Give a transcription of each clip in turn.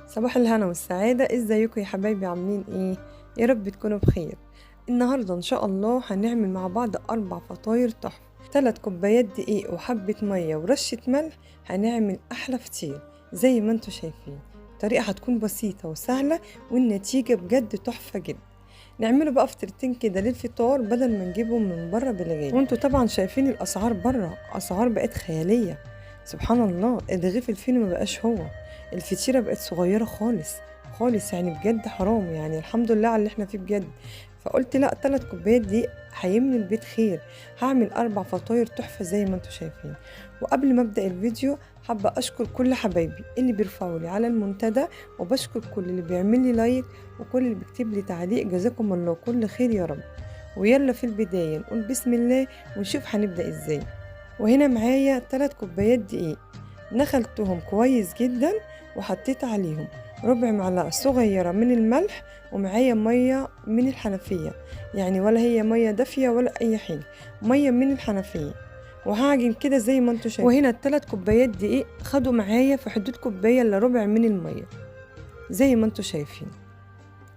صباح الهنا والسعادة، ازيكم يا حبايبي؟ عاملين ايه؟ يا رب تكونوا بخير. النهاردة ان شاء الله هنعمل مع بعض 4 فطاير تحفة. 3 كوبايات دقيق وحبة مية ورشة ملح، هنعمل احلى فطير زي ما انتوا شايفين. الطريقة هتكون بسيطة وسهلة والنتيجة بجد تحفة جدا. نعمله بقى فطيرتين كده للفطار بدل ما نجيبهم من بره بالغالي. وانتوا طبعا شايفين الاسعار بره، اسعار بقت خيالية. سبحان الله، الرغيف الفينو ما بقاش هو، الفطيرة بقت صغيرة خالص خالص، يعني بجد حرام، يعني الحمد لله على اللي احنا فيه بجد. فقلت لا، 3 كوبايات دي هيملي البيت خير. هعمل 4 فطاير تحفة زي ما انتوا شايفين. وقبل ما ابدأ الفيديو، حابة اشكر كل حبايبي اللي بيرفعوا لي على المنتدى، وبشكر كل اللي بيعمل لي لايك وكل اللي بيكتب لي تعليق. جزاكم الله كل خير يا رب. ويلا في البداية نقول بسم الله ونشوف هنبدأ ازاي. وهنا معايا 3 كوبايات دقيق، نخلتهم كويس جدا وحطيت عليهم ربع معلقة صغيرة من الملح، ومعايا مية من الحنفية، يعني ولا هي مية دافية ولا أي حاجة، مية من الحنفية. وهعجن كده زي ما انتوا شايفين. وهنا ال3 كوبايات دقيق خدوا معايا في حدود كوباية إلا ربع من المية زي ما انتوا شايفين.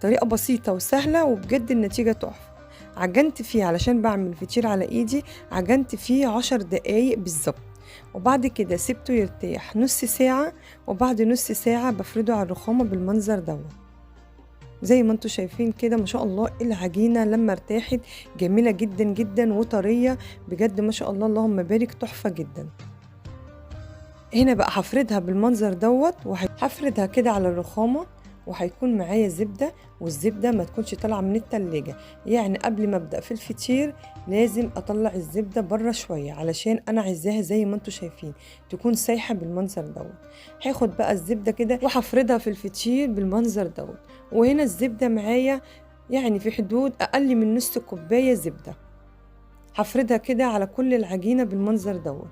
طريقة بسيطة وسهلة وبجد النتيجة تحفة. عجنت فيه علشان بعمل فطير على ايدي، عجنت فيه 10 دقايق بالظبط. وبعد كده سبته يرتاح نص ساعة، وبعد نص ساعة بفرده على الرخامة بالمنظر دوت زي ما انتوا شايفين كده. ما شاء الله العجينة لما ارتاحت جميلة جدا جدا وطرية بجد، ما شاء الله اللهم بارك، تحفة جدا. هنا بقى هفردها بالمنظر دوت، وهفردها كده على الرخامة، وهيكون معايا زبدة. والزبدة ما تكونش طالعة من التلاجة، يعني قبل ما ابدأ في الفطير لازم اطلع الزبدة بره شوية، علشان انا عايزاها زي ما انتوا شايفين تكون سايحة بالمنظر دوت. هاخد بقى الزبدة كده وهفردها في الفطير بالمنظر دوت. وهنا الزبدة معايا يعني في حدود اقل من نص كوباية زبدة. هفردها كده على كل العجينة بالمنظر دوت.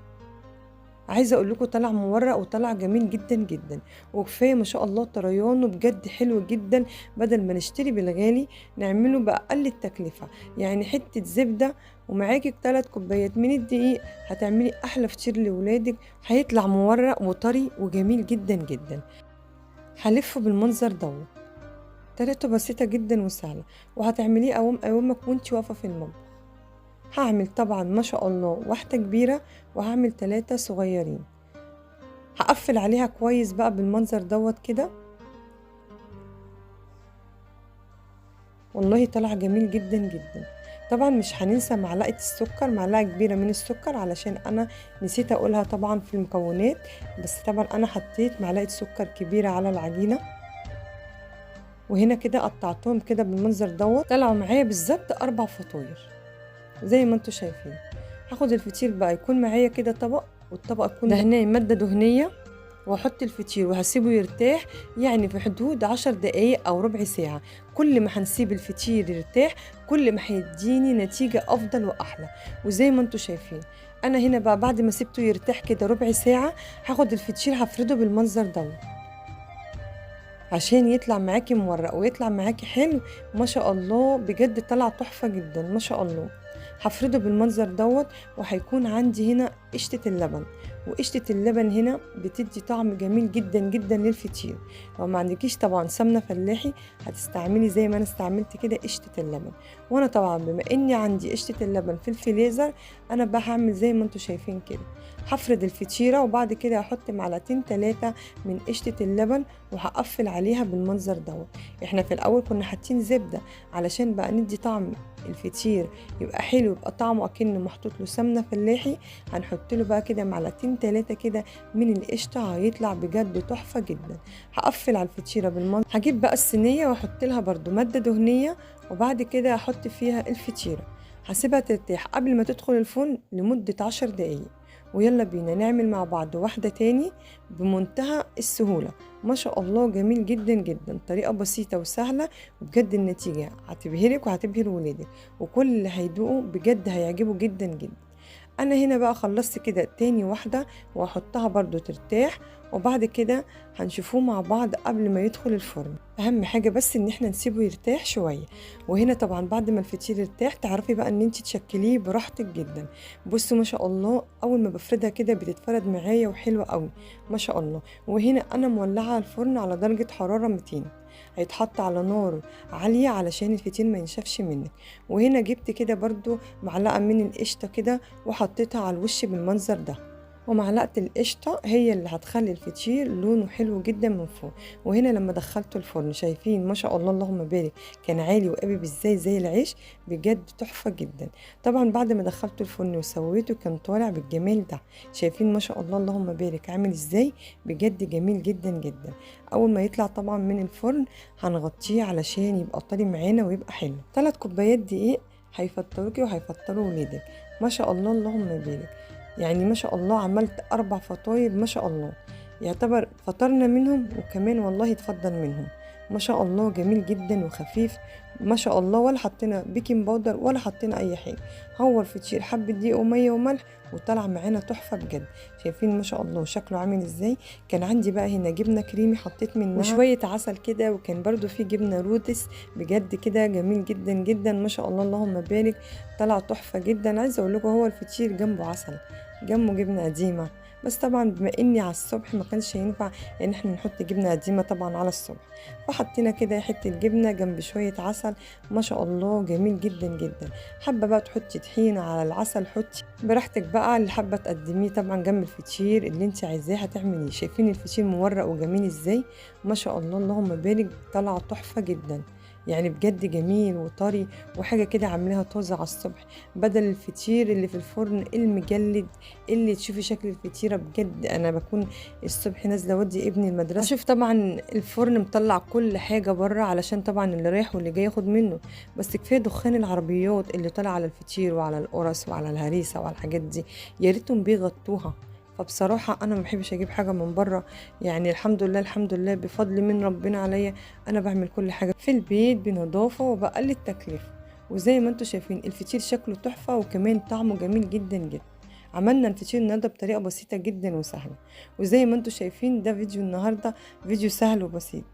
عايزه اقول لكم طلع مورق وطلع جميل جدا جدا، وكفايه ما شاء الله طريانه بجد حلو جدا. بدل ما نشتري بالغالي نعمله باقل التكلفه، يعني حته زبده ومعاكي 3 كوبايات من الدقيق هتعملي احلى فطير لاولادك. هيطلع مورق وطري وجميل جدا جدا. هلفه بالمنظر دوت. طريقته بسيطه جدا وسهله، وهتعمليه قوام قوامك وانتي واقفه في المطبخ. هعمل طبعا ما شاء الله واحدة كبيرة، وهعمل 3 صغيرين. هقفل عليها كويس بقى بالمنظر دوت كده. والله طلع جميل جدا جدا. طبعا مش هننسى معلقة السكر، معلقة كبيرة من السكر، علشان انا نسيت اقولها طبعا في المكونات، بس طبعا انا حطيت معلقة سكر كبيرة على العجينة. وهنا كده قطعتهم كده بالمنظر دوت، طلعوا معايا بالظبط 4 فطاير زي ما انتوا شايفين. هاخد الفطير بقى يكون معايا كده طبق، والطبق يكون دهناه مادة دهنية، واحط الفطير وهسيبه يرتاح، يعني في حدود 10 دقايق او ربع ساعة. كل ما هنسيب الفطير يرتاح كل ما هيديني نتيجة افضل واحلى. وزي ما انتوا شايفين انا هنا بقى بعد ما سيبته يرتاح كده ربع ساعة، هاخد الفطير هفرده بالمنظر دوت عشان يطلع معاكي مورق ويطلع معاكي حلو. ما شاء الله بجد طلع تحفة جدا ما شاء الله. هفرده بالمنظر دوت. وهيكون عندي هنا قشطة اللبن، وقشطة اللبن هنا بتدي طعم جميل جدا جدا للفطير. لو ما عندكيش طبعا سمنة فلاحي هتستعملي زي ما انا استعملت كده قشطة اللبن. وانا طبعا بما اني عندي قشطة اللبن في الفريزر، انا بقى هعمل زي ما انتوا شايفين كده. هفرد الفطيرة وبعد كده هحط معلقتين 3 من قشطة اللبن، وهقفل عليها بالمنظر دوت. احنا في الاول كنا حاطين زبدة علشان بقى ندي طعم الفطير يبقى حلو، يبقى طعمه اكنه محطوط له سمنه فلاحي. هنحط له بقى كده معلقتين 3 كده من القشطه، هيطلع بجد تحفه جدا. هقفل على الفطيره بالمنظر. هجيب بقى الصينيه واحط لها برده ماده دهنيه، وبعد كده احط فيها الفطيره. هسيبها ترتاح قبل ما تدخل الفرن لمده 10 دقايق. ويلا بينا نعمل مع بعض واحدة تاني بمنتهى السهولة. ما شاء الله جميل جدا جدا، طريقة بسيطة وسهلة، وبجد النتيجة هتبهرك وهتبهر ولادك، وكل اللي هيدوقوا بجد هيعجبوا جدا جدا. انا هنا بقى خلصت كده تاني واحدة، وهحطها برضو ترتاح، وبعد كده هنشوفوه مع بعض قبل ما يدخل الفرن. اهم حاجه بس ان احنا نسيبه يرتاح شويه. وهنا طبعا بعد ما الفطير يرتاح تعرفي بقى ان انت تشكليه براحتك جدا. بصوا ما شاء الله اول ما بفردها كده بتتفرد معايا وحلوه قوي ما شاء الله. وهنا انا مولعه الفرن على درجه حراره 200، هيتحط على نار عالية علشان الفطير ما ينشفش منك. وهنا جبت كده برضو معلقة من القشطة كده وحطيتها على الوش بالمنظر ده، ومعلقة القشطة هي اللي هتخلي الفطير لونه حلو جدا من فوق. وهنا لما دخلته الفرن شايفين ما شاء الله اللهم بارك كان عالي وقابب ازاي زي العيش، بجد تحفة جدا. طبعا بعد ما دخلته الفرن وسويته كان طالع بالجمال ده. شايفين ما شاء الله اللهم بارك عامل ازاي، بجد جميل جدا جدا. اول ما يطلع طبعا من الفرن هنغطيه علشان يبقى طري معانا ويبقى حلو. 3 كوبايات دقيق هيفطروكي وهيفطروا ولادك ما شاء الله اللهم بارك. يعني ما شاء الله عملت 4 فطاير ما شاء الله، يعتبر فطرنا منهم وكمان والله اتفضل منهم ما شاء الله. جميل جدا وخفيف ما شاء الله، ولا حطينا بيكنج باودر ولا حطينا اي حاجه. هو الفطير حبه دقيق وميه وملح وطلع معانا تحفه بجد. شايفين ما شاء الله شكله عامل ازاي. كان عندي بقى هنا جبنه كريمي حطيت منها وشويه عسل كده، وكان برضو في جبنه رودس بجد كده جميل جدا جدا ما شاء الله اللهم بارك. طلع تحفه جدا. عايزه اقول لكم هو الفطير جنبه عسل جنبه جبنه قديمه، بس طبعا بما اني على الصبح ما كانش ينفع ان احنا نحط جبنه قديمه طبعا على الصبح، فحطينا كده حته جبنه جنب شويه عسل ما شاء الله جميل جدا جدا. حابه بقى تحطي طحينه على العسل حطي براحتك بقى، اللي حابه تقدميه طبعا جنب الفطير اللي انت عايزاه هتعمليه. شايفين الفطير مورق وجميل ازاي ما شاء الله اللهم بارك. طلع تحفه جدا يعني بجد جميل وطري، وحاجه كده عاملاها طازه على الصبح بدل الفطير اللي في الفرن المجلد. اللي تشوفي شكل الفطيره بجد انا بكون الصبح نازله اودي ابني المدرسه اشوف طبعا الفرن مطلع كل حاجه بره علشان طبعا اللي رايح واللي جاي ياخد منه، بس كفايه دخان العربيات اللي طالع على الفطير وعلى القرص وعلى الهريسه وعلى الحاجات دي، يا ريتهم بيغطوها. فبصراحة أنا ما بحبش أجيب حاجة من بره، يعني الحمد لله الحمد لله بفضل من ربنا عليا أنا بعمل كل حاجة في البيت بنظافة وبقلل التكلفة. وزي ما انتوا شايفين الفطير شكله تحفة وكمان طعمه جميل جدا جدا. عملنا الفطير النهارده بطريقة بسيطة جدا وسهلة، وزي ما انتوا شايفين ده فيديو النهارده فيديو سهل وبسيط.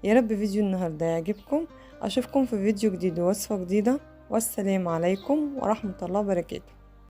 يا رب فيديو النهارده يعجبكم. أشوفكم في فيديو جديد ووصفة جديدة، والسلام عليكم ورحمة الله وبركاته.